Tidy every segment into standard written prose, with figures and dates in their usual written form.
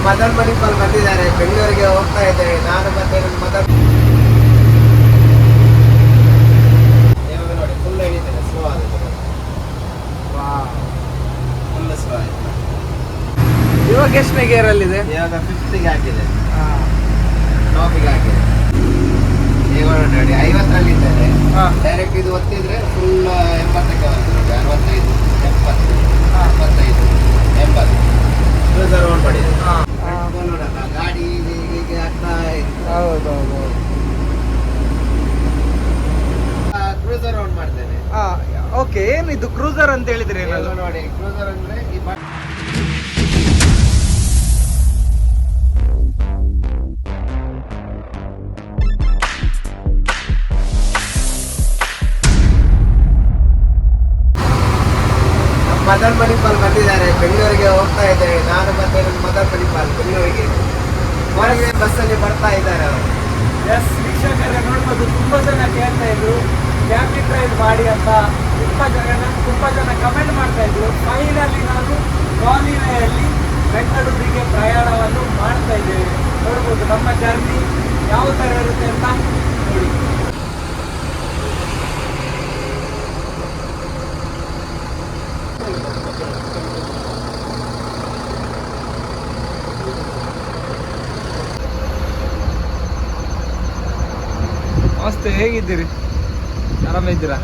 ಮದನ್ ಮಣಿಪಾಲ್ ಬಂದಿದ್ದಾರೆ, ಬೆಂಗಳೂರಿಗೆ ಹೋಗ್ತಾ ಇದ್ದೇವೆ. ನಾನು ಮತ್ತೆ ಮದನ್ ಇವಾಗ ನೋಡಿ ಫುಲ್ ಹಿಡಿತೇನೆ, ಸ್ಲೋ ಆಗುತ್ತೆ. ಫುಲ್ ಸ್ಲೋ ಆಯ್ತು. ಇವಾಗ ಎಷ್ಟನೇ ಗೇರ್ ಅಲ್ಲಿ ಇದೆ? ಇವಾಗ 5th ಹಾಕಿದೆ, ಟಾಪಿಗೆ ಹಾಕಿದೆ. ಇವಾಗ ನೋಡಿ 50ರಲ್ಲಿ ಇದ್ದೇನೆ. ಡೈರೆಕ್ಟ್ ಇದು ಒತ್ತಿದ್ರೆ ಫುಲ್ 80ಕ್ಕೆ ಬರ್ತದೆ. 65, 70, 75, 80 ಕ್ರೂಸರ್ ಆನ್ ಮಾಡಿದೆ. ನೋಡಲ್ಲ ಗಾಡಿ ಹೀಗೆ ಆಗ್ತಾ ಇದೆ. ಹೌದೌದು. ಕ್ರೂಸರ್ ಆನ್ ಮಾಡ್ತೇನೆ. ಓಕೆ, ಏನಿದು ಕ್ರೂಸರ್ ಅಂತ ಹೇಳಿದ್ರೆ? ನೋಡಿ ಕ್ರೂಸರ್ ಅಂದ್ರೆ ಈ ಮದನ್ ಮಣಿಪಾಲ್ ಬಂದಿದ್ದಾರೆ, ಬೆಂಗಳೂರಿಗೆ ಹೋಗ್ತಾ ಇದ್ದೇವೆ. ನಾನು ಮತ್ತೆ ಮದನ್ ಮಣಿಪಾಲ್ ಬೆಂಗಳೂರಿಗೆ ಹೊರಗೆ ಬಸ್ಸಲ್ಲಿ ಬರ್ತಾ ಇದ್ದಾರೆ ಅವರು. ಎಸ್ ವೀಕ್ಷಕರೇ, ನೋಡ್ಬೋದು ತುಂಬ ಜನ ಕೇಳ್ತಾ ಇದ್ರು ಫ್ಯಾಮಿಲಿ ಡ್ರೈವ್ ಮಾಡಿ ಅಂತ. ತುಂಬ ಜನ ಕಮೆಂಟ್ ಮಾಡ್ತಾ ಇದ್ರು. ಫೈನಲಿ ನಾನು ಕಾಲಿವೆಯಲ್ಲಿ ಬೆಂಗಳೂರಿಗೆ ಪ್ರಯಾಣವನ್ನು ಮಾಡ್ತಾ ಇದ್ದೇವೆ. ನೋಡ್ಬೋದು ನಮ್ಮ ಜರ್ನಿ ಯಾವ ಥರ ಇರುತ್ತೆ ಅಂತ ನೋಡಿ. ನಮಸ್ತೆ, ಹೇಗಿದ್ದೀರಿ? ಆರಾಮಿದ್ದೀರಾ?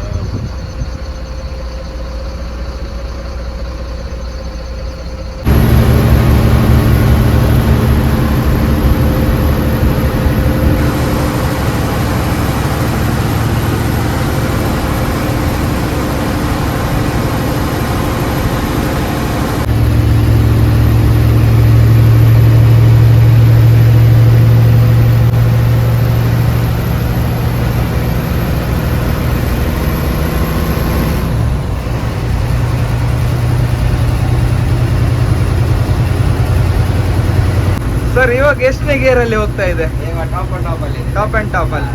ಸರ್, ಇವಾಗ ಎಷ್ಟನೇ ಗೇರ್ ಅಲ್ಲಿ ಹೋಗ್ತಾ ಇದೆ? ಟಾಪ್ ಅಂಡ್ ಟಾಪ್ ಅಲ್ಲಿ. ಟಾಪ್ ಅಂಡ್ ಟಾಪ್ ಅಲ್ಲಿ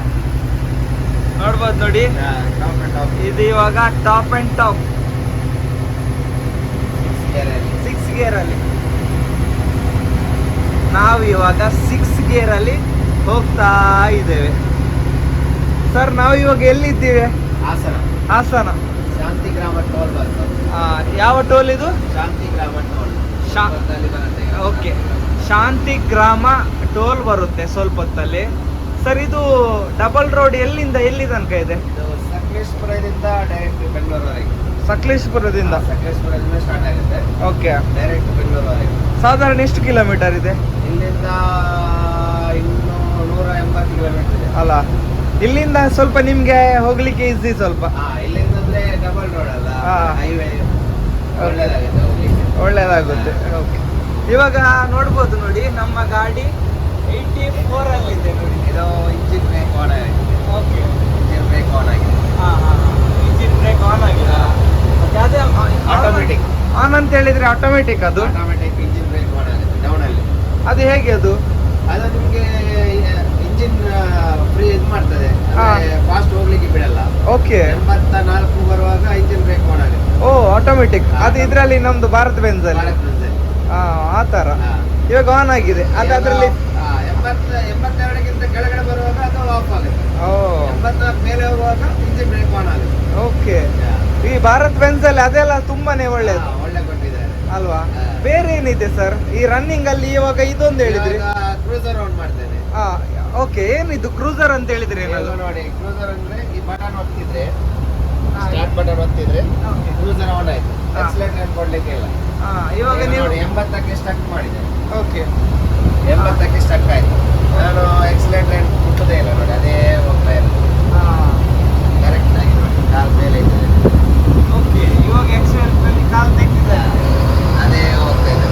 ನೋಡ್ಬೋದು ನೋಡಿ. ಟಾಪ್ ಅಂಡ್ ಟಾಪ್ ಇದು ಇವಾಗ ಟಾಪ್ ಅಂಡ್ ಟಾಪ್ 6 ಗೇರ್ ಅಲ್ಲಿ. ನಾವು ಇವಾಗ 6 ಗೇರ್ ಅಲ್ಲಿ ಹೋಗ್ತಾ ಇದ್ದೇವೆ. ಸರ್, ನಾವು ಇವಾಗ ಎಲ್ಲಿದ್ದೀವಿ? ಹಾಸನ. ಹಾಸನ ಶಾಂತಿಗ್ರಾಮ ಟೋಲ್ ಬರ್ತದೆ. ಯಾವ ಟೋಲ್ ಇದು? ಶಾಂತಿಗ್ರಾಮ ಟೋಲ್. ಓಕೆ, ಶಾಂತಿ ಗ್ರಾಮ ಟೋಲ್ ಬರುತ್ತೆ ಸ್ವಲ್ಪ ಹೊತ್ತಲ್ಲಿ. ಸರ್, ಇದು ಡಬಲ್ ರೋಡ್ ಎಲ್ಲಿಂದ ಎಲ್ಲಿ ತನಕ ಇದೆ? ಸಕಲೇಶ್ಪುರದಿಂದ ಡೈರೆಕ್ಟ್ ಬೆಂಗಳೂರವರೆಗೆ. ಸಕಲೇಶ್ಪುರದಿಂದ ಸ್ಟಾರ್ಟ್ ಆಗುತ್ತೆ. ಓಕೆ, ಡೈರೆಕ್ಟ್ ಬೆಂಗಳೂರವರೆಗೆ. ಸಾಧಾರಣ ಎಷ್ಟು ಕಿಲೋಮೀಟರ್ ಇದೆ? ಇಲ್ಲಿಂದ 180 ಕಿಲೋಮೀಟರ್ ಇದೆ. ಅಲ್ಲ, ಇಲ್ಲಿಂದ ಸ್ವಲ್ಪ ನಿಮ್ಗೆ ಹೋಗ್ಲಿಕ್ಕೆ ಈಸಿ ಸ್ವಲ್ಪ. ಇಲ್ಲಿಂದ ಅಂದ್ರೆ ಡಬಲ್ ರೋಡ್ ಅಲ್ಲ, ಹೈವೇ. ಒಳ್ಳೇದಾಗುತ್ತೆ. ಓಕೆ, ಇವಾಗ ನೋಡ್ಬೋದು ನೋಡಿ, ನಮ್ಮ ಗಾಡಿ 84 ಅಲ್ಲಿದೆ ನೋಡಿ. ಇದು ಇಂಜಿನ್ ಬ್ರೇಕ್ ಆನ್ ಆಗಿದೆ. ಓಕೆ, ಇಂಜಿನ್ ಬ್ರೇಕ್ ಆನ್ ಆಗಿದೆ. ಇಂಜಿನ್ ಬ್ರೇಕ್ ಆನ್ ಆಗಿದೆ. ಅದೇ ಆಟೋಮೆಟಿಕ್ ಆನ್ ಅಂತ ಹೇಳಿದ್ರೆ ಆಟೋಮೆಟಿಕ್. ಅದು ಆಟೋಮೆಟಿಕ್ ಇಂಜಿನ್ ಬ್ರೇಕ್ ಆನ್ ಆಗುತ್ತೆ ಡೌನ್ ಅಲ್ಲಿ. ಅದು ಹೇಗೆ? ಅದು ನಿಮಗೆ ಇಂಜಿನ್ ಫ್ರೀ ಇದು ಮಾಡ್ತದೆ, ಫಾಸ್ಟ್ ಹೋಗ್ಲಿಕ್ಕೆ ಬಿಡಲ್ಲ. ಓಕೆ, 84 ಬರುವಾಗ ಇಂಜಿನ್ ಬ್ರೇಕ್ ಆನ್ ಆಗುತ್ತೆ. ಓ, ಆಟೋಮೆಟಿಕ್. ಅದು ಇದ್ರಲ್ಲಿ ನಮ್ದು ಭಾರತ್ ಬೆಂಜ್ ಅಲ್ಲಿ ಆ ತರ ಇವಾಗ ಆನ್ ಆಗಿದೆ. ಅದು ಅದರಲ್ಲಿ 82ಗಿಂತ ಕೆಳಗಡೆ ಬರುವಾಗ ಅದು ಆಫ್ ಆಗುತ್ತೆ. 84 ಮೇಲೆ ಹೋಗುವಾಗ ಇಂಜಿನ್ ಬ್ರೇಕ್ ಆನ್ ಆಗುತ್ತೆ. ಓಕೆ, ಈ ಭಾರತ್ ಬೆಂಜ್ ಅಲ್ಲಿ ಅದೆಲ್ಲ ತುಂಬಾನೇ ಒಳ್ಳೇದು. ಒಳ್ಳೆ ಕೊಟ್ಟಿದ್ದಾರೆ ಅಲ್ವಾ? ಬೇರೆ ಏನಿದೆ ಸರ್ ಈ ರನ್ನಿಂಗ್ ಅಲ್ಲಿ? ಇವಾಗ ಇದೊಂದು ಹೇಳಿದ್ರಿ, ಕ್ರೂಸರ್ ಆನ್ ಮಾಡ್ತೇನೆ. ಓಕೆ, ಏನಿದು ಕ್ರೂಸರ್ ಅಂತ ಹೇಳಿದ್ರಿ? ನೋಡಿ, ಕ್ರೂಸರ್ ಅಂದ್ರೆ ಈ ಬಟನ್ ಒತ್ತಿದ್ರೆ, ಸ್ಟಾರ್ಟ್ ಬಟನ್ ಒತ್ತಿದ್ರೆ ಕ್ರೂಸರ್ ಆನ್ ಆಯ್ತು. ಆಕ್ಸಿಲೇಟರ್ ಕೊಡ್ಲಿಕ್ಕೆ ಇಲ್ಲ. ಇವಾಗ ನೀವು 80ಕ್ಕೆ ಸ್ಟಕ್ ಮಾಡಿದೆ. ಓಕೆ, 80ಕ್ಕೆ ಸ್ಟಕ್ ಆಯ್ತು. ನಾನು ಆಕ್ಸಿಲೇಟರ್ ಮುಟ್ಟದೇ ಇಲ್ಲ ನೋಡಿ, ಅದೇ ಹೋಗ್ತಾ ಇಲ್ಲ. ಕರೆಕ್ಟ್ ಆಗಿ ನೋಡಿ, ಕಾಲ್ ಮೇಲೆ ಇದೆ. ಓಕೆ, ಇವಾಗ ಆಕ್ಸಿಲೇಟರ್ ಕಾಲ್ ತೆಗ್ದಿದ್ದಾರೆ, ಅದೇ ಹೋಗ್ತಾ ಇದೆ.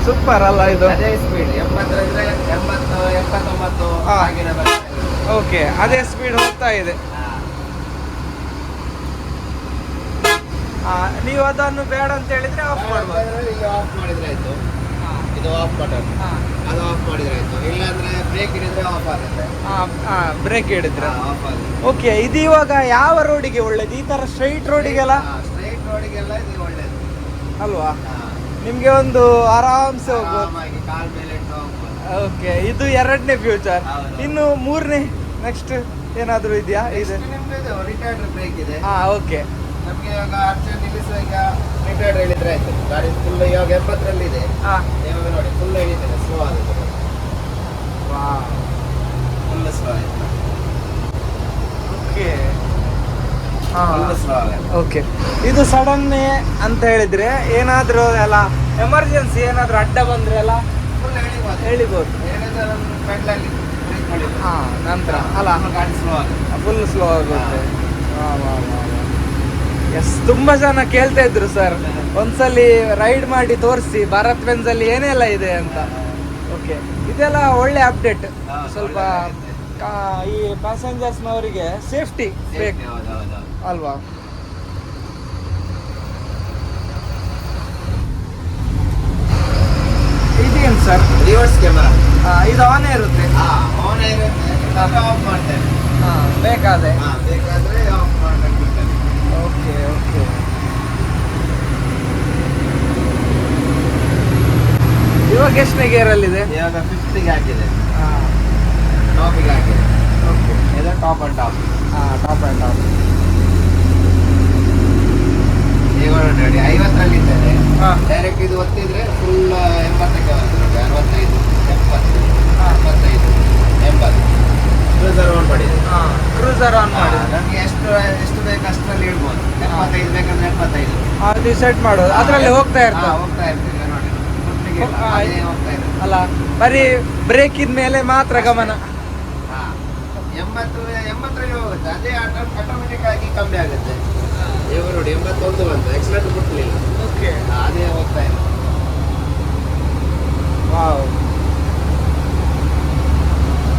ಸೂಪರ್ ಅಲ್ಲ ಇದು? ಅದೇ ಸ್ಪೀಡ್ 80 ಅಂದ್ರೆ 80, 79 ಆಗಿನ ಬರ್ತದೆ. ಓಕೆ, ಅದೇ ಸ್ಪೀಡ್ ಹೋಗ್ತಾ ಇದೆ. ನೀವು ಅದನ್ನು ಬೇಡ ಅಂತ ಹೇಳಿದ್ರೆ ಆಫ್ ಮಾಡ್ಬೋದು. ಇಲ್ಲಿ ಆಫ್ ಮಾಡಿದ್ರೆ ಆಯ್ತು. ಇದು ಆಫ್ ಬಟನ್, ಅದು ಆಫ್ ಮಾಡಿದ್ರೆ ಆಯ್ತು. ಇಲ್ಲಾಂದ್ರೆ ಬ್ರೇಕ್ ಹಿಡಿದ್ರೆ ಆಫ್ ಆಗುತ್ತೆ. ಬ್ರೇಕ್ ಹಿಡಿದ್ರೆ ಆಫ್ ಆಗುತ್ತೆ. ಓಕೆ, ಇದು ಇವಾಗ ಯಾವ ರೋಡಿಗೆ ಒಳ್ಳೇದು? ಈ ತರ ಸ್ಟ್ರೈಟ್ ರೋಡಿಗೆಲ್ಲ? ಸ್ಟ್ರೈಟ್ ರೋಡಿಗೆಲ್ಲ ಇದು ಒಳ್ಳೇದು ಅಲ್ವಾ? ನಿಮ್ಗೆ ಒಂದು ಆರಾಮ್ಸೆ ಹೋಗ್ಬೋದು. ಆರಾಮಾಗಿ ಕಾಲ್ ಮೇಲೆ ಇಟ್ಟು ಹೋಗ್ಬೋದು. ಓಕೆ, ಇದು ಎರಡನೇ ಫ್ಯೂಚರ್. ಹೌದು. ಇನ್ನು ಮೂರನೇ ನೆಕ್ಸ್ಟ್ ಏನಾದ್ರು ಇದೆಯಾ? ಇದೆ. ನಿಮ್ದು ಇದು ರಿಟೈರ್ಡ್ ಬ್ರೇಕ್ ಇದೆ. ಓಕೆ. ನಮ್ಗೆ ಇವಾಗ ಅರ್ಜೆಂಟ್ ನಿಲ್ಲಿಸುವಾಗ ರಿಟೈರ್ಡ್ ಹೇಳಿದ್ರೆ ಆಯ್ತು. ಗಾಡಿ ಫುಲ್ ಇವಾಗ 70ರಲ್ಲಿ ಇದೆ. ಇವಾಗ ನೋಡಿ ಫುಲ್ ಹಿಡಿತೇನೆ, ಸ್ಲೋ ಆಗುತ್ತೆ. ಫುಲ್ ಸ್ಲೋ ಆಯ್ತು. ಓಕೆ. ಫುಲ್ ಸ್ಲೋ ಆಗುತ್ತೆ. ಓಕೆ, ಇದು ಸಡನ್ ಅಂತ ಹೇಳಿದ್ರೆ ಏನಾದ್ರೂ ಎಲ್ಲ ಎಮರ್ಜೆನ್ಸಿ ಏನಾದ್ರೂ ಅಡ್ಡ ಬಂದ್ರೆ ಎಲ್ಲ ಫುಲ್ ಎಳಿಬೋದು. ಹೇಳಿಬೋದು. ಹೇಳಿದ್ರೆ ಒಂದು ಪೆಡ್ಲಲ್ಲಿ ಬ್ರೇಕ್ ಮಾಡಿದ್ರು. ನಂತರ ಅಲ್ಲ ಗಾಡಿ ಸ್ಲೋ ಆಗುತ್ತೆ. ಫುಲ್ ಸ್ಲೋ ಆಗುತ್ತೆ. ಎಸ್, ತುಂಬಾ ಜನ ಕೇಳ್ತಾ ಇದ್ರು ಸರ್, ಒಂದ್ಸಲಿ ರೈಡ್ ಮಾಡಿ ತೋರಿಸಿ ಭಾರತ್ ಬೆಂಜ್ ಅಲ್ಲಿ ಏನೆಲ್ಲ ಇದೆ ಅಂತ. ಓಕೆ, ಇದೆಲ್ಲ ಒಳ್ಳೆ ಅಪ್ಡೇಟ್. ಸ್ವಲ್ಪ ಈ ಪ್ಯಾಸೆಂಜರ್ಸ್ನವರಿಗೆ ಸೇಫ್ಟಿ ಬೇಕು ಅಲ್ವಾ? ಇದೇನು ಸರ್? Reverse camera. ಇದು ಆನ್ ಇರುತ್ತೆ. ಆನ್ ಇರುತ್ತೆ, ಆಫ್ ಮಾಡ್ತೇನೆ. ಬೇಕಾದ್ರೆ ಬೇಕಾದ್ರೆ ಆಫ್ ಮಾಡ್ಬೇಕು. Okay okay. ಇವಾಗ ಎಷ್ಟನೇ ಗೇರಲ್ಲಿದೆ? ಇವಾಗ 5ಗೆ ಹಾಕಿದೆ. ಟಾಪಿಗೆ ಹಾಕಿದೆ. ಓಕೆ, ಇದು top and top. Top and top. ಇವಾಗ ನೋಡಿ 50ರಲ್ಲಿ ಇದ್ದೇನೆ. ಡೈರೆಕ್ಟ್ ಇದು ಒತ್ತಿದ್ರೆ ಫುಲ್ 80ಕ್ಕೆ ಬರ್ತದೆ. 65, 70, 75, 80. ಕ್ರೂಸರ್ ಆನ್ ಮಾಡಿದೆ. ಕ್ರೂಸರ್ ಆನ್ ಮಾಡಿ ನಮಗೆ ಎಷ್ಟು ಬೇಕು ಅಷ್ಟರಲ್ಲಿ ಇಡ್ಬೋದು. 75 ಬೇಕಂದ್ರೆ 75. ಅದು ಸೆಟ್ ಮಾಡೋದು, ಅದರಲ್ಲಿ ಹೋಗ್ತಾ ಇರ್ತದೆ. ಹೋಗ್ತಾ ಇರ್ತೀವಿ ನೋಡಿ. ಫುಟ್ಲಿಗೆ ಇಲ್ಲ, ಅದೇ ಹೋಗ್ತಾ ಇದೆ. ಅಲ್ಲ, ಬರೀ ಬ್ರೇಕ್ ಇದ್ಮೇಲೆ ಮಾತ್ರ ಗಮನ. 80ರಲ್ಲಿ ಹೋಗುತ್ತೆ. ಅದೇ ಆಟೋಮೆಟಿಕ್ ಆಗಿ ಕಮ್ಮಿ ಆಗುತ್ತೆ. ಇವಾಗ ನೋಡಿ 81 ಬಂತು, ಎಕ್ಸಲೆಂಟ್ ಬಿಟ್ಟಲಿಲ್ಲ. ಓಕೆ, ಅದೇ ಹೋಗ್ತಾ ಇದೆ. Wow,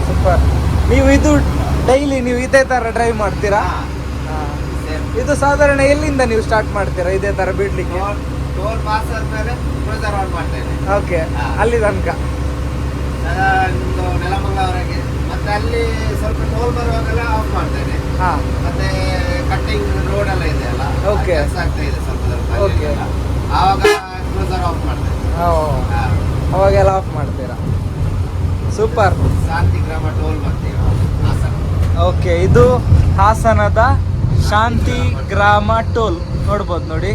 super. ನೀವು ಇದು ಡೈಲಿ ನೀವು ಇದೇ ತರ ಡ್ರೈವ್ ಮಾಡ್ತೀರಾ? ಇದು ಸಾಧಾರಣ ಎಲ್ಲಿಂದ ನೀವು ಸ್ಟಾರ್ಟ್ ಮಾಡ್ತೀರಾ ಇದೇ ತರ ಬಿಡ್ಲಿಕ್ಕೆ? ಟೋಲ್ ಪಾಸ್ ಆದ್ಮೇಲೆ ಕ್ರೂಸರ್ ಆನ್ ಮಾಡ್ತೇನೆ. ಓಕೆ, ಅಲ್ಲಿ ತನಕ ಒಂದು ನೆಲಮಂಗಲವರೆಗೆ. ಮತ್ತೆ ಅಲ್ಲಿ ಸ್ವಲ್ಪ ಟೋಲ್ ಬರುವಾಗೆಲ್ಲ ಆಫ್ ಮಾಡ್ತೇನೆ. ಮತ್ತೆ ಕಟ್ಟಿಂಗ್ ರೋಡ್ ಎಲ್ಲ ಇದೆ ಅಲ್ಲ, Okay. ಕೆಲಸ ಆಗ್ತಾ ಇದೆ ಸ್ವಲ್ಪ ಸ್ವಲ್ಪ. Okay. ಆವಾಗ ಕ್ರೂಸರ್ ಆಫ್ ಮಾಡ್ತೇನೆ. ಅವಾಗೆಲ್ಲ ಆಫ್ ಮಾಡ್ತೀರಾ? ಸೂಪರ್. ಶಾಂತಿಗ್ರಾಮ ಟೋಲ್ ಬರ್ತೀವಿ ಹಾಸನ. ಓಕೆ, ಇದು ಹಾಸನದ ಶಾಂತಿ ಗ್ರಾಮ ಟೋಲ್. ನೋಡ್ಬೋದು ನೋಡಿ,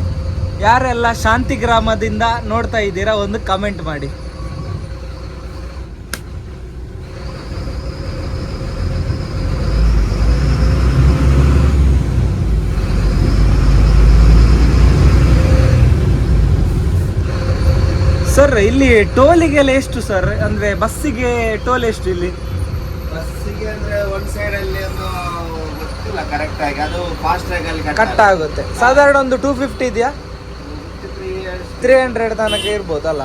ಯಾರೆಲ್ಲ ಶಾಂತಿ ಗ್ರಾಮದಿಂದ ನೋಡ್ತಾ ಇದ್ದೀರಾ ಒಂದು ಕಮೆಂಟ್ ಮಾಡಿ. ಸರ್, ಇಲ್ಲಿ ಟೋಲಿಗೆಲ್ಲ ಎಷ್ಟು ಸರ್? ಅಂದ್ರೆ ಬಸ್ಸಿಗೆ ಟೋಲ್ ಎಷ್ಟು ಇಲ್ಲಿ? ಬಸ್ಸಿಗೆ ಅಂದ್ರೆ ಒಂದ್ ಸೈಡ್ ಅಲ್ಲಿ ಒಂದು ಗೊತ್ತಿಲ್ಲ ಕರೆಕ್ಟ್ ಆಗಿ, ಅದು ಫಾಸ್ಟ್ ಟ್ರ್ಯಾಕ್ ಅಲ್ಲಿ ಕಟ್ ಆಗುತ್ತೆ. ಸಾಧಾರಣ ಒಂದು 250 ಇದೆಯಾ? 300 ತನಕ ಇರ್ಬೋದಲ್ಲ?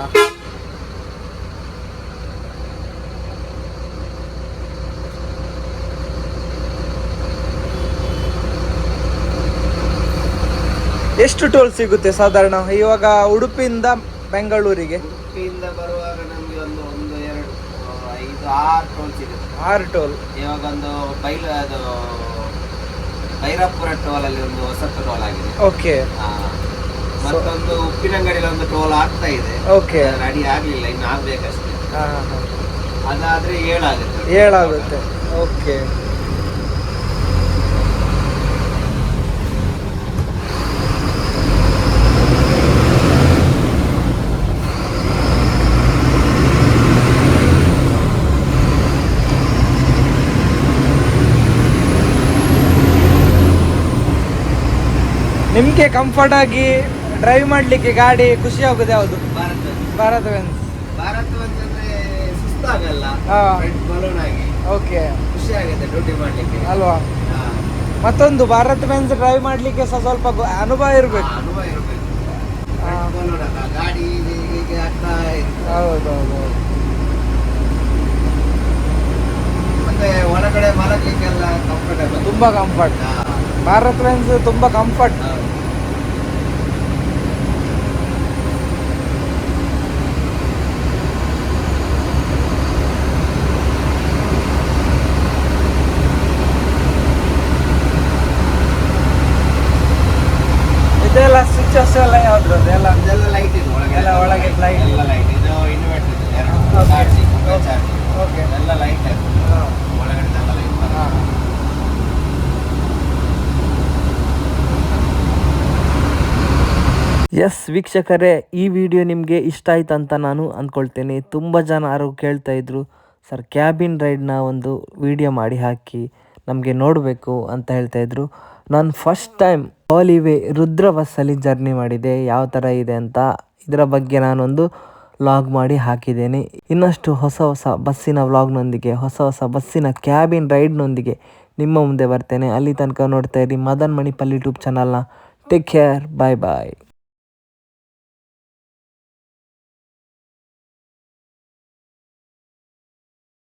ಎಷ್ಟು ಟೋಲ್ ಸಿಗುತ್ತೆ ಸಾಧಾರಣ ಇವಾಗ ಉಡುಪಿಯಿಂದ ಬೆಂಗಳೂರಿಗೆ? ಉಡುಪಿಯಿಂದ ಬರುವಾಗ ನಮ್ಗೆ ಒಂದು 1, 2, 5, 6 ಟೋಲ್ ಸಿಗುತ್ತೆ. 6 ಟೋಲ್. ಇವಾಗ ಒಂದು ಅದು ಭೈರಪುರ ಟೋಲ್ ಅಲ್ಲಿ ಒಂದು ಹೊಸ ಟೋಲ್ ಆಗಿದೆ. ಓಕೆ. ಮತ್ತೊಂದು ಉಪ್ಪಿನಂಗಡಿಯಲ್ಲಿ ಒಂದು ಟೋಲ್ ಆಗ್ತಾ ಇದೆ. ಓಕೆ, ರೆಡಿ ಆಗ್ಲಿಲ್ಲ, ಇನ್ನು ಆಗ್ಬೇಕಷ್ಟೇ. ಅದಾದ್ರೆ 7 ಆಗುತ್ತೆ. 7 ಆಗುತ್ತೆ. ಓಕೆ. ನಿಮಗೆ ಕಂಫರ್ಟ್ ಆಗಿ ಡ್ರೈವ್ ಮಾಡಲಿಕ್ಕೆ ಗಾಡಿ ಖುಷಿ ಆಗೋದು ಯಾವುದು? ಭಾರತ್ ಬೆಂಜ್. ಭಾರತ್ ಬೆಂಜ್ ಅಂದ್ರೆ ಸುಸ್ತಾಗಲ್ಲ, ಬಲೂನ್ ಆಗಿ ಓಕೆ, ಖುಷಿ ಆಗುತ್ತೆ ಡ್ಯೂಟಿ ಮಾಡ್ಲಿಕ್ಕೆ ಅಲ್ವಾ? ಮತ್ತೊಂದು ಭಾರತ್ ಬೆಂಜ್ ಡ್ರೈವ್ ಮಾಡ್ಲಿಕ್ಕೆ ಸ್ವಲ್ಪ ಅನುಭವ ಇರಬೇಕು. ಅನುಭವ ಇರಬೇಕು. ಬಲೂನ್ ಅಲ್ಲ, ಗಾಡಿ ಹೀಗೆ ಆಗ್ತಾ ಇರುತ್ತೆ. ಹೌದೌದು. ಮತ್ತೆ ಒಳಗಡೆ ಮಲಗಲಿಕ್ಕೆಲ್ಲ ಕಂಫರ್ಟಬಲ್, ತುಂಬಾ ಕಂಫರ್ಟ್. ಭಾರತ್ ಬೆಂಜ್ ತುಂಬಾ ಕಂಫರ್ಟ್. ಇದೆಲ್ಲ ಸ್ವಿಚಸ್ ಎಲ್ಲ ಯಾವ್ದು? ಎಲ್ಲ ಲೈಟ್ ಇದೆ ಒಳಗೆ, ಎಲ್ಲ ಒಳಗೆ ಚಾರ್ಜಿಂಗ್, ಮೊಬೈಲ್ ಚಾರ್ಜಿಂಗ್ ಓಕೆ. ಎಲ್ಲ ಲೈಟ್ ಆಗುತ್ತೆ, ಒಳಗಡೆ ಎಲ್ಲ ಲೈಟ್ ಬರುತ್ತೆ. ಎಸ್ ವೀಕ್ಷಕರೇ, ಈ ವಿಡಿಯೋ ನಿಮಗೆ ಇಷ್ಟ ಆಯ್ತು ಅಂತ ನಾನು ಅಂದ್ಕೊಳ್ತೇನೆ. ತುಂಬ ಜನ ಯಾರು ಕೇಳ್ತಾ ಇದ್ರು, ಸರ್ ಕ್ಯಾಬಿನ್ ರೈಡ್ನ ಒಂದು ವಿಡಿಯೋ ಮಾಡಿ ಹಾಕಿ ನಮಗೆ ನೋಡಬೇಕು ಅಂತ ಹೇಳ್ತಾಯಿದ್ರು. ನಾನು ಫಸ್ಟ್ ಟೈಮ್ ಹಾಲಿವೇ ರುದ್ರ ಬಸ್ಸಲ್ಲಿ ಜರ್ನಿ ಮಾಡಿದೆ. ಯಾವ ಥರ ಇದೆ ಅಂತ ಇದರ ಬಗ್ಗೆ ನಾನೊಂದು ವ್ಲಾಗ್ ಮಾಡಿ ಹಾಕಿದ್ದೇನೆ. ಇನ್ನಷ್ಟು ಹೊಸ ಹೊಸ ಬಸ್ಸಿನ ವ್ಲಾಗ್ನೊಂದಿಗೆ, ಹೊಸ ಹೊಸ ಬಸ್ಸಿನ ಕ್ಯಾಬಿನ್ ರೈಡ್ನೊಂದಿಗೆ ನಿಮ್ಮ ಮುಂದೆ ಬರ್ತೇನೆ. ಅಲ್ಲಿ ತನಕ ನೋಡ್ತಾ ಇರಿ ಮದನ್ ಮಣಿಪಾಲ್ ಯೂಟ್ಯೂಬ್ ಚಾನಲ್ನ. ಟೇಕ್ ಕೇರ್, ಬಾಯ್ ಬಾಯ್.